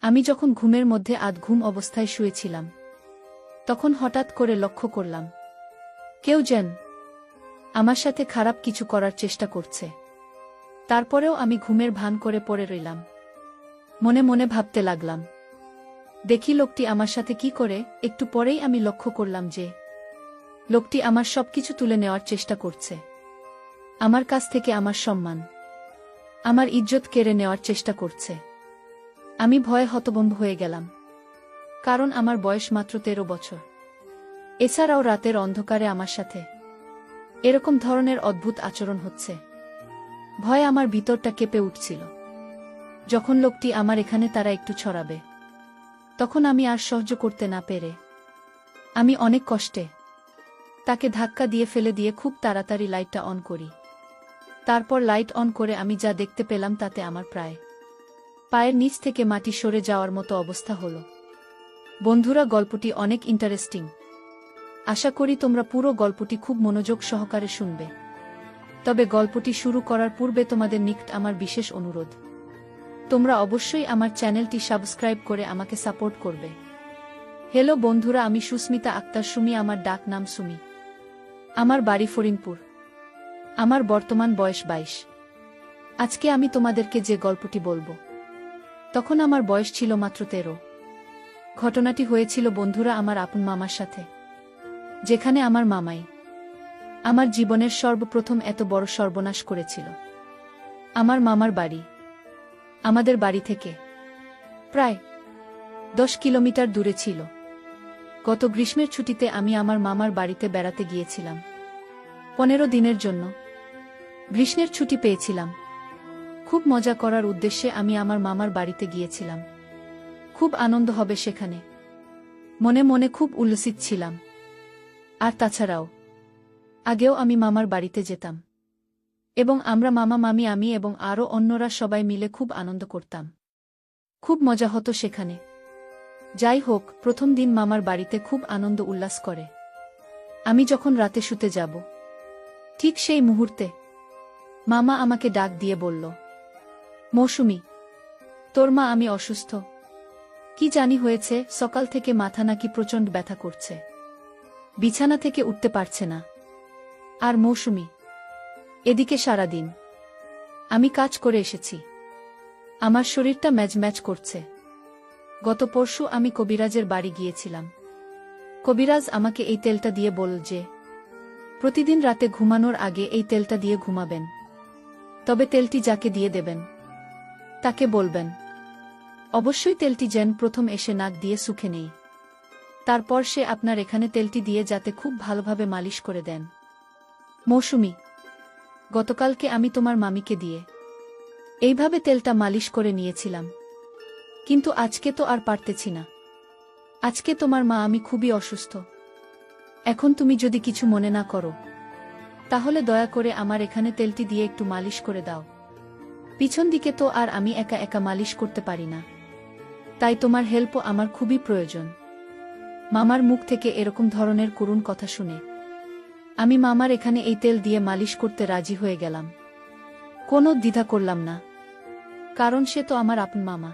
আমি যখন ঘুমের মধ্যে আধঘুম অবস্থায় শুয়েছিলাম, তখন হঠাৎ করে লক্ষ্য করলাম কেউ যেন আমার সাথে খারাপ কিছু করার চেষ্টা করছে। তারপরেও আমি ঘুমের ভান করে পড়ে রইলাম। মনে মনে ভাবতে লাগলাম, দেখি লোকটি আমার সাথে কি করে। একটু পরেই আমি লক্ষ্য করলাম যে লোকটি আমার সবকিছু তুলে নেওয়ার চেষ্টা করছে। আমার কাছ থেকে আমার সম্মান, আমার ইজ্জত কেড়ে নেওয়ার চেষ্টা করছে। আমি ভয়ে হতভম্ব হয়ে গেলাম, কারণ আমার বয়স মাত্র 13 বছর। এছাড়াও রাতের অন্ধকারে আমার সাথে এরকম ধরনের অদ্ভুত আচরণ হচ্ছে। ভয়ে আমার ভিতরটা কেঁপে উঠছিল। যখন লোকটি আমার এখানে তারা একটু ছড়াবে, তখন আমি আর সহ্য করতে না পেরে আমি অনেক কষ্টে তাকে ধাক্কা দিয়ে ফেলে দিয়ে খুব তাড়াতাড়ি লাইটটা অন করি। তারপর লাইট অন করে আমি যা দেখতে পেলাম তাতে আমার প্রায় পায়ের নিচ থেকে মাটি সরে যাওয়ার মতো অবস্থা হলো। বন্ধুরা, গল্পটি অনেক ইন্টারেস্টিং। আশা করি তোমরা পুরো গল্পটি খুব মনোযোগ সহকারে শুনবে। তবে গল্পটি শুরু করার পূর্বে তোমাদের নিকট আমার বিশেষ অনুরোধ, তোমরা অবশ্যই আমার চ্যানেলটি সাবস্ক্রাইব করে আমাকে সাপোর্ট করবে। হ্যালো বন্ধুরা, আমি সুস্মিতা আক্তার সুমি, আমার ডাক নাম সুমি। আমার বাড়ি ফরিদপুর। আমার বর্তমান বয়স 22। আজকে আমি তোমাদেরকে যে গল্পটি বলবো, তখন আমার বয়স ছিল মাত্র 13। ঘটনাটি হয়েছিল বন্ধুরা আমার আপন মামার সাথে, যেখানে আমার মামাই আমার জীবনের সর্বপ্রথম এত বড় সর্বনাশ করেছিল। আমার মামার বাড়ি আমাদের বাড়ি থেকে প্রায় 10 কিলোমিটার দূরে ছিল। গত গ্রীষ্মের ছুটিতে আমি আমার মামার বাড়িতে বেড়াতে গিয়েছিলাম। 15 দিনের জন্য গ্রীষ্মের ছুটি পেয়েছিলাম। খুব মজা করার উদ্দেশ্যে আমি আমার মামার বাড়িতে গিয়েছিলাম। খুব আনন্দ হবে সেখানে, মনে মনে খুব উল্লসিত ছিলাম। আর তাছাড়াও আগেও আমি মামার বাড়িতে যেতাম এবং আমরা মামা মামি আমি এবং আরও অন্যরা সবাই মিলে খুব আনন্দ করতাম। খুব মজা হতো সেখানে। যাই হোক, প্রথম দিন মামার বাড়িতে খুব আনন্দ উল্লাস করে আমি যখন রাতে শুতে যাব, ঠিক সেই মুহূর্তে মামা আমাকে ডাক দিয়ে বলল, মৌসুমী, তোর মা আমি অসুস্থ। কি জানি হয়েছে, সকাল থেকে মাথা নাকি প্রচণ্ড ব্যথা করছে, বিছানা থেকে উঠতে পারছে না। আর মৌসুমী, এদিকে সারাদিন আমি কাজ করে এসেছি, আমার শরীরটা ম্যাজ করছে। গত পরশু আমি কবিরাজের বাড়ি গিয়েছিলাম। কবিরাজ আমাকে এই তেলটা দিয়ে বলল যে প্রতিদিন রাতে ঘুমানোর আগে এই তেলটা দিয়ে ঘুমাবেন। তবে তেলটি যাকে দিয়ে দেবেন তাকে বলবেন অবশ্যই তেলটি যেন প্রথম এসে নাক দিয়ে শুকে নেই। তারপর সে আপনার এখানে তেলটি দিয়ে যাতে খুব ভালোভাবে মালিশ করে দেন। মৌসুমী, গতকালকে আমি তোমার মামিকে দিয়ে এইভাবে তেলটা মালিশ করে নিয়েছিলাম, কিন্তু আজকে তো আর পারতেছি না। আজকে তোমার মা আমি খুবই অসুস্থ। এখন তুমি যদি কিছু মনে না করো, তাহলে দয়া করে আমার এখানে তেলটি দিয়ে একটু মালিশ করে দাও। পিছন দিকে তো আর আমি একা একা মালিশ করতে পারি না, তাই তোমার হেল্পও আমার খুবই প্রয়োজন। মামার মুখ থেকে এরকম ধরনের করুণ কথা শুনে আমি মামার এখানে এই তেল দিয়ে মালিশ করতে রাজি হয়ে গেলাম। কোনো দ্বিধা করলাম না, কারণ সে তো আমার আপন মামা।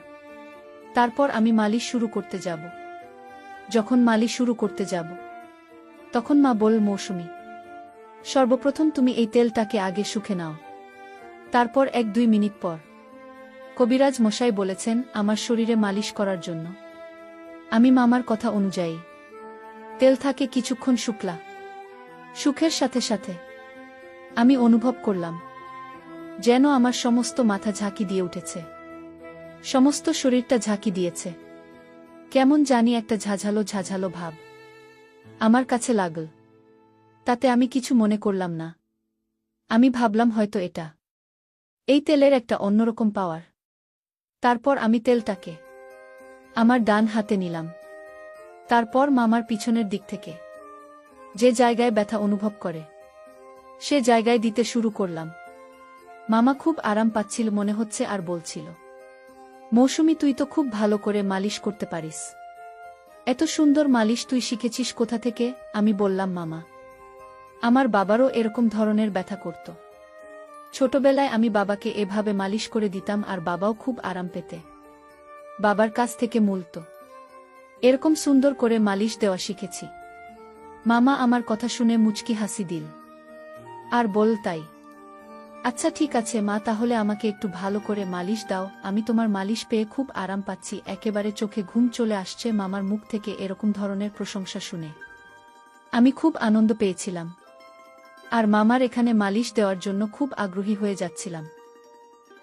তারপর আমি মালিশ শুরু করতে যাব। যখন মালিশ শুরু করতে যাব, তখন মা বলল, মৌসুমী, সর্বপ্রথম তুমি এই তেলটাকে আগে শুকে নাও। তারপর 1-2 মিনিট পর কবিরাজ মশাই বলেছেন আমার শরীরে মালিশ করার জন্য। আমি মামার কথা অনুযায়ী তেল থাকে কিছুক্ষণ শুকলা। সুখের সাথে সাথে আমি অনুভব করলাম যেন আমার সমস্ত মাথা ঝাঁকি দিয়ে উঠেছে, সমস্ত শরীরটা ঝাঁকি দিয়েছে। কেমন জানি একটা ঝাঝালো ভাব আমার কাছে লাগল। তাতে আমি কিছু মনে করলাম না। আমি ভাবলাম হয়তো এটা এই তেলের একটা অন্যরকম পাওয়ার। তারপর আমি তেলটাকে আমার ডান হাতে নিলাম। তারপর মামার পিছনের দিক থেকে যে জায়গায় ব্যথা অনুভব করে সে জায়গায় দিতে শুরু করলাম। মামা খুব আরাম পাচ্ছিল মনে হচ্ছে আর বলছিল, মৌসুমী, তুই তো খুব ভালো করে মালিশ করতে পারিস। এত সুন্দর মালিশ তুই শিখেছিস কোথা থেকে? আমি বললাম, মামা, আমার বাবারও এরকম ধরনের ব্যথা করত। ছোটবেলায় আমি বাবাকে এভাবে মালিশ করে দিতাম আর বাবাও খুব আরাম পেতে। বাবার কাছ থেকে মূলত এরকম সুন্দর করে মালিশ দেওয়া শিখেছি। মামা আমার কথা শুনে মুচকি হাসি দিল আর বল, তাই? আচ্ছা ঠিক আছে মা, তাহলে আমাকে একটু ভালো করে মালিশ দাও, আমি তোমার মালিশ পেয়ে খুব আরাম পাচ্ছি। একেবারে চোখে ঘুম চলে আসছে মামার মুখ থেকে এরকম ধরনের প্রশংসা শুনে। আমি খুব আনন্দ পেয়েছিলাম আর মামার এখানে মালিশ দেওয়ার জন্য খুব আগ্রহী হয়ে যাচ্ছিলাম,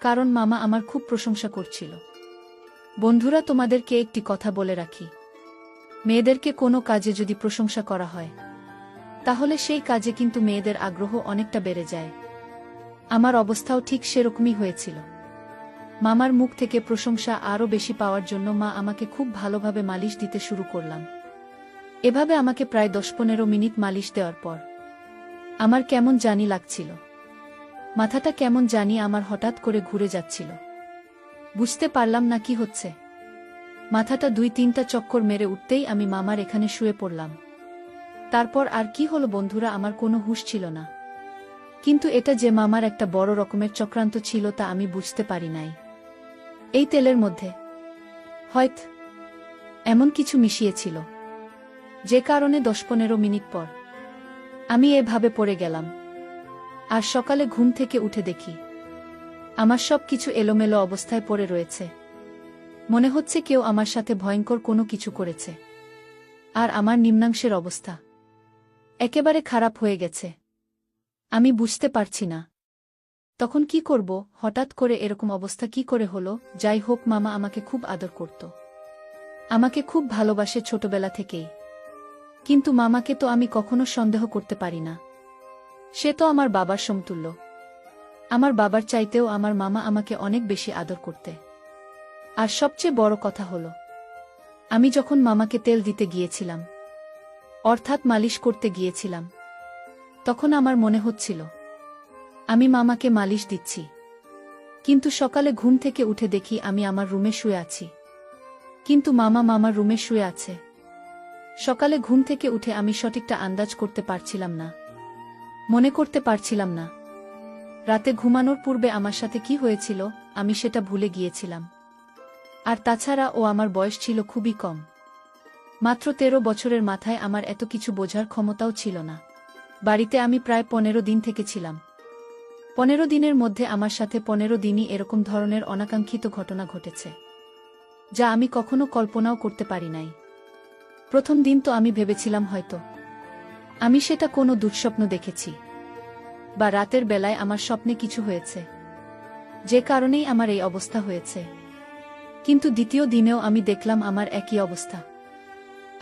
কারণ মামা আমার খুব প্রশংসা করছিল। বন্ধুরা, তোমাদেরকে একটি কথা বলে রাখি, মেয়েদেরকে কোনো কাজে যদি প্রশংসা করা হয় তাহলে সেই কাজে কিন্তু মেয়েদের আগ্রহ অনেকটা বেড়ে যায়। আমার অবস্থাও ঠিক সেরকমই হয়েছিল। মামার মুখ থেকে প্রশংসা আরও বেশি পাওয়ার জন্য মা আমাকে খুব ভালোভাবে মালিশ দিতে শুরু করলাম। এভাবে আমাকে প্রায় 10-15 মিনিট মালিশ দেওয়ার পর আমার কেমন জানি লাগছিল, মাথাটা কেমন জানি আমার হঠাৎ করে ঘুরে যাচ্ছিল। বুঝতে পারলাম না কি হচ্ছে। মাথাটা 2-3টা চক্কর মেরে উঠতেই আমি মামার এখানে শুয়ে পড়লাম। তারপর আর কি হলো বন্ধুরা, আমার কোনো হুঁশ ছিল না। কিন্তু এটা যে মামার একটা বড় রকমের চক্রান্ত ছিল তা আমি বুঝতে পারি নাই। এই তেলের মধ্যে হয়তো এমন কিছু মিশিয়েছিল যে কারণে 10-15 মিনিট পর আমি এভাবে পড়ে গেলাম। আর সকালে ঘুম থেকে উঠে দেখি আমার সব কিছু এলোমেলো অবস্থায় পড়ে রয়েছে। মনে হচ্ছে কেউ আমার সাথে ভয়ঙ্কর কোনো কিছু করেছে। আর আমার নিম্নাংশের অবস্থা একেবারে খারাপ হয়ে গেছে। আমি বুঝতে পারছি না তখন কি করব। হঠাৎ করে এরকম অবস্থা কি করে হলো? যাই হোক, মামা আমাকে খুব আদর করত, আমাকে খুব ভালোবাসে ছোটবেলা থেকেই। কিন্তু মামাকে তো আমি কখনো সন্দেহ করতে পারি না। সে তো আমার বাবার সমতুল্য। আমার বাবার চাইতেও আমার মামা আমাকে অনেক বেশি আদর করতে। আর সবচেয়ে বড় কথা হলো, আমি যখন মামাকে তেল দিতে গিয়েছিলাম, অর্থাৎ মালিশ করতে গিয়েছিলাম, তখন আমার মনে হচ্ছিল আমি মামাকে মালিশ দিচ্ছি। কিন্তু সকালে ঘুম থেকে উঠে দেখি আমি আমার রুমে শুয়ে আছি, কিন্তু মামা মামার রুমে শুয়ে আছে। সকালে ঘুম থেকে উঠে আমি সঠিকটা আন্দাজ করতে পারছিলাম না, মনে করতে পারছিলাম না রাতে ঘুমানোর পূর্বে আমার সাথে কি হয়েছিল। আমি সেটা ভুলে গিয়েছিলাম। আর তাছাড়া ও আমার বয়স ছিল খুবই কম, মাত্র 13 বছরের মাথায় আমার এত কিছু বোঝার ক্ষমতাও ছিল না। বাড়িতে আমি প্রায় 15 দিন থেকেছিলাম। 15 দিনের মধ্যে আমার সাথে 15 দিনই এরকম ধরনের অনাকাঙ্ক্ষিত ঘটনা ঘটেছে, যা আমি কখনো কল্পনাও করতে পারি নাই। প্রথম দিন তো আমি ভেবেছিলাম হয়তো আমি সেটা কোনো দুঃস্বপ্ন দেখেছি, বা রাতের বেলায় আমার স্বপ্নে কিছু হয়েছে, যে কারণেই আমার এই অবস্থা হয়েছে। কিন্তু দ্বিতীয় দিনেও আমি দেখলাম আমার একই অবস্থা।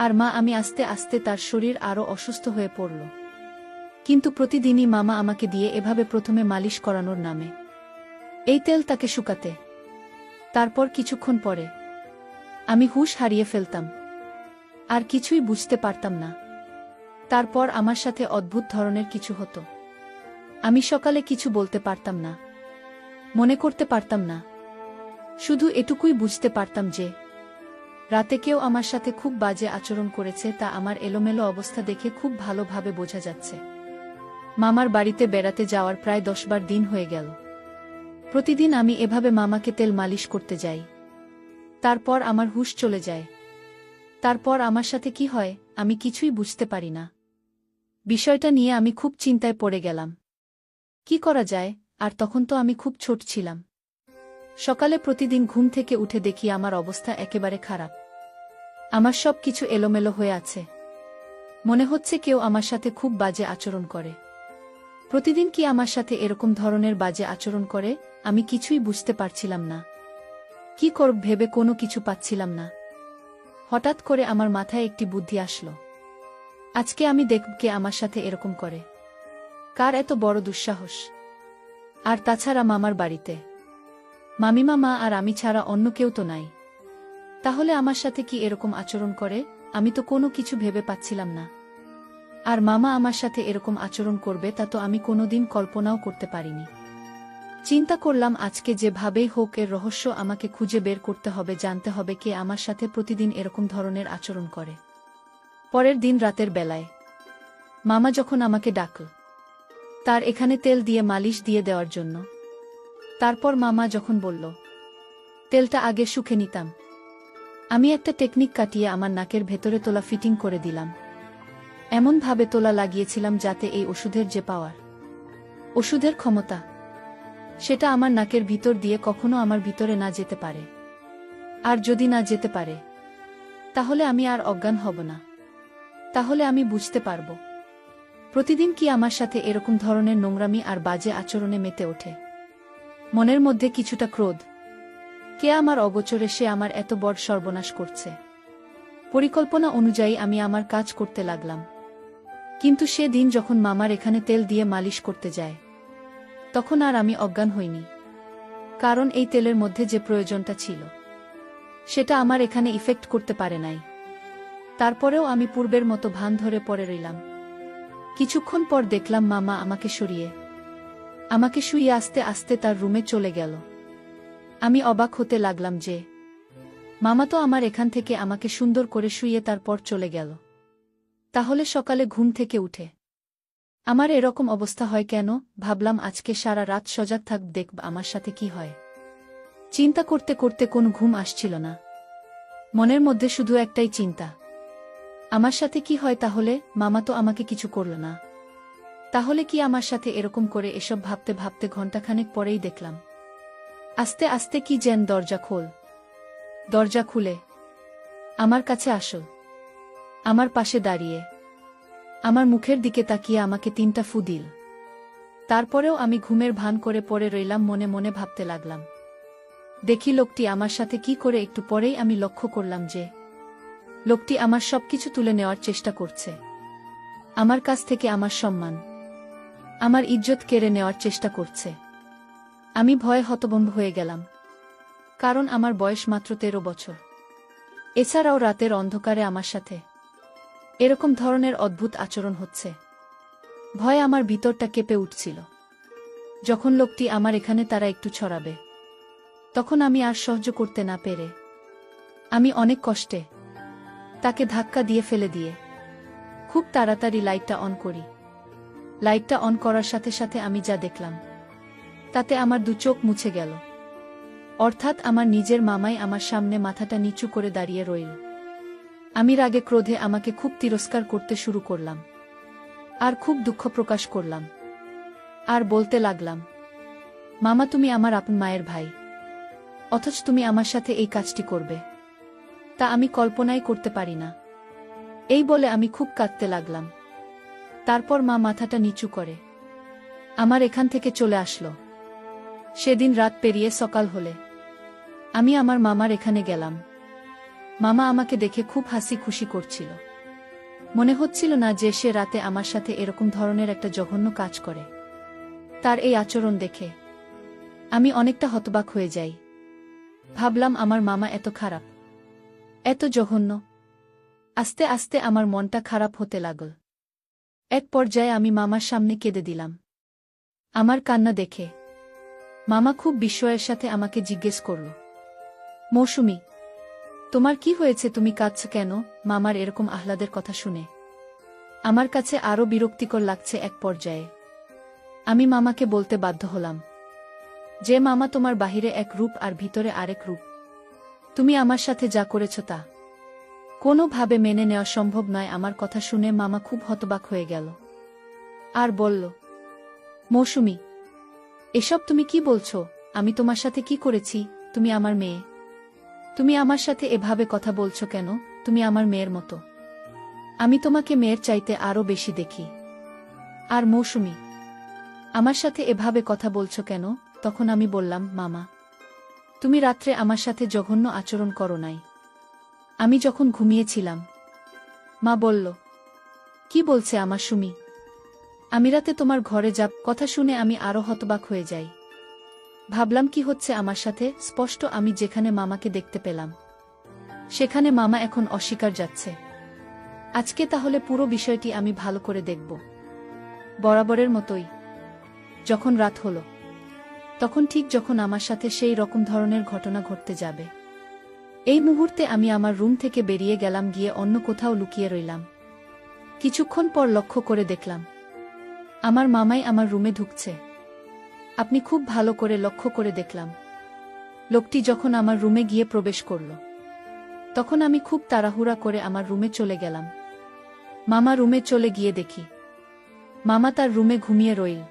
আর আমি আস্তে আস্তে তার শরীর আরও অসুস্থ হয়ে পড়ল। কিন্তু প্রতিদিনই মামা আমাকে দিয়ে এভাবে প্রথমে মালিশ করানোর নামে এই তেল তাকে শুকাতে। তারপর কিছুক্ষণ পরে আমি হুঁশ হারিয়ে ফেলতাম, আর কিছুই বুঝতে পারতাম না। তারপর আমার সাথে অদ্ভুত ধরনের কিছু হতো। আমি সকালে কিছু বলতে পারতাম না, মনে করতে পারতাম না। শুধু এটুকুই বুঝতে পারতাম যে রাতে কেউ আমার সাথে খুব বাজে আচরণ করেছে, তা আমার এলোমেলো অবস্থা দেখে খুব ভালোভাবে বোঝা যাচ্ছে। মামার বাড়িতে বেড়াতে যাওয়ার প্রায় 10 দিন হয়ে গেল। প্রতিদিন আমি এভাবে মামাকে তেল মালিশ করতে যাই। তারপর আমার হুঁশ চলে যায়। তারপর আমার সাথে কি হয় আমি কিছুই বুঝতে পারি না। বিষয়টা নিয়ে আমি খুব চিন্তায় পড়ে গেলাম। কি করা যায়? আর তখন তো আমি খুব ছোট ছিলাম। সকালে প্রতিদিন ঘুম থেকে উঠে দেখি আমার অবস্থা একেবারে খারাপ। আমার সব কিছু এলোমেলো হয়ে আছে। মনে হচ্ছে কেউ আমার সাথে খুব বাজে আচরণ করে। প্রতিদিন কি আমার সাথে এরকম ধরনের বাজে আচরণ করে? আমি কিছুই বুঝতে পারছিলাম না। কি করব ভেবে কোনো কিছু পাচ্ছিলাম না। হঠাৎ করে আমার মাথায় একটি বুদ্ধি আসলো। আজকে আমি দেখব কে আমার সাথে এরকম করে, কার এত বড় দুঃসাহস। আর তাছাড়া মামার বাড়িতে মামিমা, মা আর আমি ছাড়া অন্য কেউ তো নাই। তাহলে আমার সাথে কি এরকম আচরণ করে? আমি তো কোনো কিছু ভেবে পাচ্ছিলাম না। আর মামা আমার সাথে এরকম আচরণ করবে তা তো আমি কোনোদিন কল্পনাও করতে পারিনি। চিন্তা করলাম আজকে যেভাবেই হোক এর রহস্য আমাকে খুঁজে বের করতে হবে, জানতে হবে কে আমার সাথে প্রতিদিন এরকম ধরনের আচরণ করে। পরের দিন রাতের বেলায় মামা যখন আমাকে ডাকল তার এখানে তেল দিয়ে মালিশ দিয়ে দেওয়ার জন্য, তারপর মামা যখন বলল তেলটা আগে শুকে নিতাম, আমি একটা টেকনিক কাটিয়ে আমার নাকের ভেতরে তোলা ফিটিং করে দিলাম। এমনভাবে তোলা লাগিয়েছিলাম যাতে এই ওষুধের যে পাওয়ার, ওষুধের ক্ষমতা, সেটা আমার নাকের ভিতর দিয়ে কখনো আমার ভিতরে না যেতে পারে। আর যদি না যেতে পারে, তাহলে আমি আর অজ্ঞান হব না। তাহলে আমি বুঝতে পারব প্রতিদিন কি আমার সাথে এরকম ধরনের নোংরামি আর বাজে আচরণে মেতে ওঠে। মনের মধ্যে কিছুটা ক্রোধ, কে আমার অগোচরে সে আমার এত বড় সর্বনাশ করছে। পরিকল্পনা অনুযায়ী আমি আমার কাজ করতে লাগলাম। কিন্তু সে দিন যখন মামার এখানে তেল দিয়ে মালিশ করতে যায়, তখন আর আমি অজ্ঞান হইনি। কারণ এই তেলের মধ্যে যে প্রয়োজনটা ছিল, সেটা আমার এখানে ইফেক্ট করতে পারে নাই। তারপরেও আমি পূর্বের মতো ভান ধরে পড়ে রইলাম। কিছুক্ষণ পর দেখলাম মামা আমাকে সরিয়ে, আমাকে শুইয়ে আস্তে আস্তে তার রুমে চলে গেল। আমি অবাক হতে লাগলাম যে মামা তো আমার এখান থেকে আমাকে সুন্দর করে শুইয়ে তারপর চলে গেল। তাহলে সকালে ঘুম থেকে উঠে আমার এরকম অবস্থা হয় কেন? ভাবলাম আজকে সারা রাত সজাগ থাক, দেখব আমার সাথে কি হয়। চিন্তা করতে করতে কোনো ঘুম আসছিল না। মনের মধ্যে শুধু একটাই চিন্তা, আমার সাথে কি হয় তাহলে? মামা তো আমাকে কিছু করল না, তাহলে কি আমার সাথে এরকম করে? এসব ভাবতে ভাবতে ঘণ্টাখানেক পরেই দেখলাম আস্তে আস্তে কি যেন দরজা খোল। দরজা খুলে আমার কাছে আসো, আমার পাশে দাঁড়িয়ে আমার মুখের দিকে তাকিয়ে আমাকে 3টা ফু দিল। তারপরেও আমি ঘুমের ভান করে পড়ে রইলাম। মনে মনে ভাবতে লাগলাম, দেখি লোকটি আমার সাথে কি করে। একটু পরেই আমি লক্ষ্য করলাম যে লোকটি আমার সবকিছু তুলে নেওয়ার চেষ্টা করছে। আমার কাছ থেকে আমার সম্মান, আমার ইজ্জত কেড়ে নেওয়ার চেষ্টা করছে। আমি ভয়ে হতভম্ব হয়ে গেলাম, কারণ আমার বয়স মাত্র 13 বছর। এছাড়াও রাতের অন্ধকারে আমার সাথে এরকম ধরনের অদ্ভুত আচরণ হচ্ছে। ভয়ে আমার ভিতরটা কেঁপে উঠছিল। যখন লোকটি আমার এখানে তারা একটু ছড়াবে, তখন আমি আর সহ্য করতে না পেরে আমি অনেক কষ্টে তাকে ধাক্কা দিয়ে ফেলে দিয়ে খুব তাড়াতাড়ি লাইটটা অন করি। লাইটটা অন করার সাথে সাথে আমি যা দেখলাম, তাতে আমার 2 চোখ মুছে গেল। অর্থাৎ আমার নিজের মামাই আমার সামনে মাথাটা নিচু করে দাঁড়িয়ে রইল। আমি রাগে ক্রোধে আমাকে খুব তিরস্কার করতে শুরু করলাম, আর খুব দুঃখ প্রকাশ করলাম, আর বলতে লাগলাম, মামা তুমি আমার আপন মায়ের ভাই, অথচ তুমি আমার সাথে এই কাজটি করবে, তা আমি কল্পনাই করতে পারি না। এই বলে আমি খুব কাঁদতে লাগলাম। তারপর মা মাথাটা নিচু করে আমার এখান থেকে চলে আসলো। সেদিন রাত পেরিয়ে সকাল হলে আমি আমার মামার এখানে গেলাম। মামা আমাকে দেখে খুব হাসি খুশি করছিল। মনে হচ্ছিল না যে সে রাতে আমার সাথে এরকম ধরনের একটা জঘন্য কাজ করে। তার এই আচরণ দেখে আমি অনেকটা হতবাক হয়ে যাই। ভাবলাম আমার মামা এত খারাপ, এত জঘন্য। আস্তে আস্তে আমার মনটা খারাপ হতে লাগল। এক পর্যায়ে আমি মামার সামনে কেঁদে দিলাম। আমার কান্না দেখে মামা খুব বিস্ময়ের সাথে আমাকে জিজ্ঞেস করল, মৌসুমী, তোমার কি হয়েছে? তুমি কাঁদছ কেন? মামার এরকম আহ্লাদের কথা শুনে আমার কাছে আরও বিরক্তিকর লাগছে। এক পর্যায়ে আমি মামাকে বলতে বাধ্য হলাম যে মামা, তোমার বাহিরে এক রূপ আর ভিতরে আরেক রূপ। তুমি আমার সাথে যা করেছ তা কোনোভাবে মেনে নেওয়া সম্ভব নয়। আমার কথা শুনে মামা খুব হতবাক হয়ে গেল আর বলল, মৌসুমী, এসব তুমি কি বলছো? আমি তোমার সাথে কি করেছি? তুমি আমার মেয়ে, তুমি আমার সাথে এভাবে কথা বলছো কেন? তুমি আমার মেয়ের মতো, আমি তোমাকে মেয়ের চাইতে আরও বেশি দেখি। আর মৌসুমী, আমার সাথে এভাবে কথা বলছো কেন? তখন আমি বললাম, মামা, তুমি রাত্রে আমার সাথে জঘন্য আচরণ করো নাই, আমি যখন ঘুমিয়েছিলাম। মা বলল, কি বলছে আমার সুমি? আমি রাতে তোমার ঘরে যাব? কথা শুনে আমি আরও হতবাক হয়ে যাই। ভাবলাম কি হচ্ছে আমার সাথে। স্পষ্ট আমি যেখানে মামাকে দেখতে পেলাম, সেখানে মামা এখন অস্বীকার যাচ্ছে। আজকে তাহলে পুরো বিষয়টি আমি ভালো করে দেখব। বরাবরের মতোই যখন রাত হলো, তখন ঠিক যখন আমার সাথে সেই রকম ধরনের ঘটনা ঘটতে যাবে, এই মুহূর্তে আমি আমার রুম থেকে বেরিয়ে গেলাম, গিয়ে অন্য কোথাও লুকিয়ে রইলাম। কিছুক্ষণ পর লক্ষ্য করে দেখলাম আমার মামাই আমার রুমে ঢুকছে। আপনি খুব ভালো করে লক্ষ্য করে দেখলাম লোকটি যখন আমার রুমে গিয়ে প্রবেশ করল, তখন আমি খুব তাড়াহুড়া করে আমার রুমে চলে গেলাম। মামা রুমে চলে গিয়ে দেখি মামা তার রুমে ঘুমিয়ে রইল।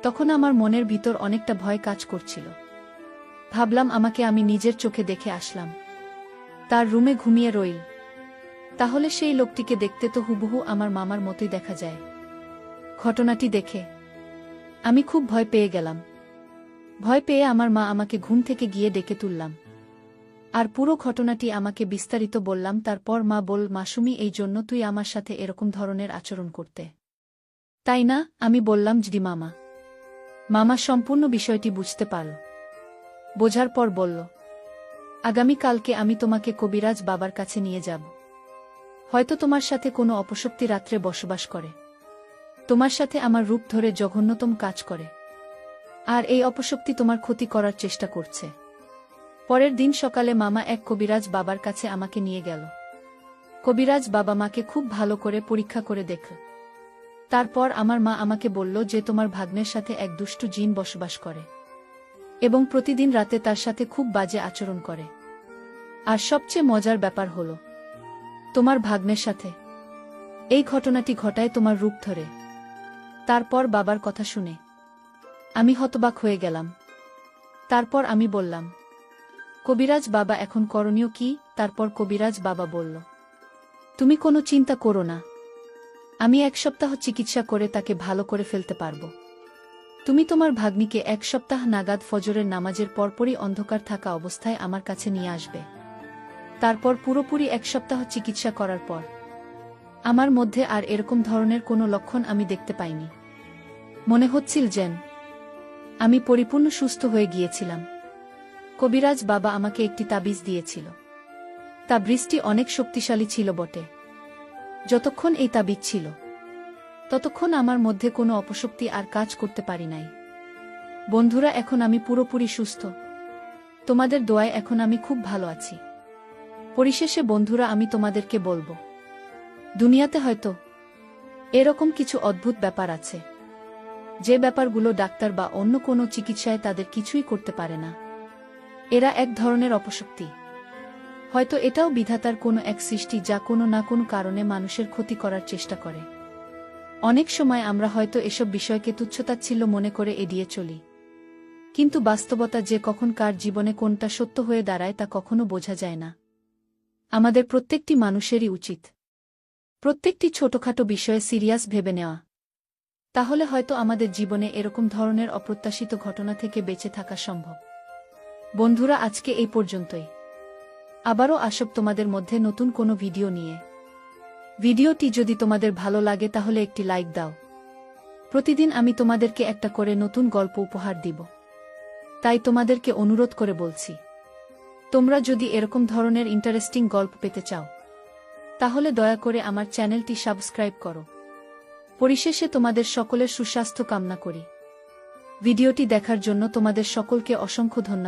তখন আমার মনের ভিতর অনেকটা ভয় কাজ করছিল। ভাবলাম আমাকে আমি নিজের চোখে দেখে আসলাম, তার রুমে ঘুমিয়ে রইল, তাহলে সেই লোকটিকে দেখতে তো হুবহু আমার মামার মতোই দেখা যায়। ঘটনাটি দেখে আমি খুব ভয় পেয়ে গেলাম। ভয় পেয়ে আমার মা আমাকে ঘুম থেকে গিয়ে ডেকে তুললাম, আর পুরো ঘটনাটি আমাকে বিস্তারিত বললাম। তারপর মা বল, মাসুমি, এই জন্য তুই আমার সাথে এরকম ধরনের আচরণ করতে, তাই না? আমি বললাম, জি মামা। মামা সম্পূর্ণ বিষয়টি বুঝতে পারল। বোঝার পর বলল, আগামীকালকে আমি তোমাকে কবিরাজ বাবার কাছে নিয়ে যাব। হয়তো তোমার সাথে কোনো অপশক্তি রাত্রে বসবাস করে, তোমার সাথে আমার রূপ ধরে জঘন্যতম কাজ করে, আর এই অপশক্তি তোমার ক্ষতি করার চেষ্টা করছে। পরের দিন সকালে মামা এক কবিরাজ বাবার কাছে আমাকে নিয়ে গেল। কবিরাজ বাবা মাকে খুব ভালো করে পরীক্ষা করে দেখল। তারপর আমার মা আমাকে বলল যে তোমার ভাগ্নের সাথে এক দুষ্টু জিন বসবাস করে এবং প্রতিদিন রাতে তার সাথে খুব বাজে আচরণ করে। আর সবচেয়ে মজার ব্যাপার হলো, তোমার ভাগ্নের সাথে এই ঘটনাটি ঘটায় তোমার রূপ ধরে। তারপর বাবার কথা শুনে আমি হতবাক হয়ে গেলাম। তারপর আমি বললাম, কবিরাজ বাবা, এখন করণীয় কি? তারপর কবিরাজ বাবা বলল, তুমি কোনো চিন্তা করো না, আমি 1 সপ্তাহ চিকিৎসা করে তাকে ভালো করে ফেলতে পারব। তুমি তোমার ভাগ্নিকে 1 সপ্তাহ নাগাদ ফজরের নামাজের পরপরই অন্ধকার থাকা অবস্থায় আমার কাছে নিয়ে আসবে। তারপর পুরোপুরি 1 সপ্তাহ চিকিৎসা করার পর আমার মধ্যে আর এরকম ধরনের কোনো লক্ষণ আমি দেখতে পাইনি। মনে হচ্ছিল যেন আমি পরিপূর্ণ সুস্থ হয়ে গিয়েছিলাম। কবিরাজ বাবা আমাকে একটি তাবিজ দিয়েছিল। তাবিজটি অনেক শক্তিশালী ছিল বটে। যতক্ষণ এই তাবিজ ছিল ততক্ষণ আমার মধ্যে কোনো অপশক্তি আর কাজ করতে পারি নাই। বন্ধুরা, এখন আমি পুরোপুরি সুস্থ। তোমাদের দোয়ায় এখন আমি খুব ভালো আছি। পরিশেষে বন্ধুরা, আমি তোমাদেরকে বলবো, দুনিয়াতে হয়তো এরকম কিছু অদ্ভুত ব্যাপার আছে, যে ব্যাপারগুলো ডাক্তার বা অন্য কোনো চিকিৎসায় তাদের কিছুই করতে পারে না। এরা এক ধরনের অপশক্তি। হয়তো এটাও বিধাতার কোনো এক সৃষ্টি, যা কোনো না কোনো কারণে মানুষের ক্ষতি করার চেষ্টা করে। অনেক সময় আমরা হয়তো এসব বিষয়কে তুচ্ছতাচ্ছিল্য মনে করে এড়িয়ে চলি, কিন্তু বাস্তবতা যে কখন কার জীবনে কোনটা সত্য হয়ে দাঁড়ায় তা কখনো বোঝা যায় না। আমাদের প্রত্যেকটি মানুষেরই উচিত প্রত্যেকটি ছোটখাটো বিষয়ে সিরিয়াস ভেবে নেওয়া। তাহলে হয়তো আমাদের জীবনে এরকম ধরনের অপ্রত্যাশিত ঘটনা থেকে বেঁচে থাকা সম্ভব। বন্ধুরা, আজকে এই পর্যন্তই। আবারও আসব তোমাদের মধ্যে নতুন কোনো ভিডিও নিয়ে। ভিডিওটি যদি তোমাদের ভালো লাগে তাহলে একটি লাইক দাও। প্রতিদিন আমি তোমাদেরকে একটা করে নতুন গল্প উপহার দিব, তাই তোমাদেরকে অনুরোধ করে বলছি, তোমরা যদি এরকম ধরনের ইন্টারেস্টিং গল্প পেতে চাও তাহলে দয়া করে আমার চ্যানেলটি সাবস্ক্রাইব করো। পরিশেষে তোমাদের সকলের সুস্বাস্থ্য কামনা করি। ভিডিওটি দেখার জন্য তোমাদের সকলকে অসংখ্য ধন্যবাদ।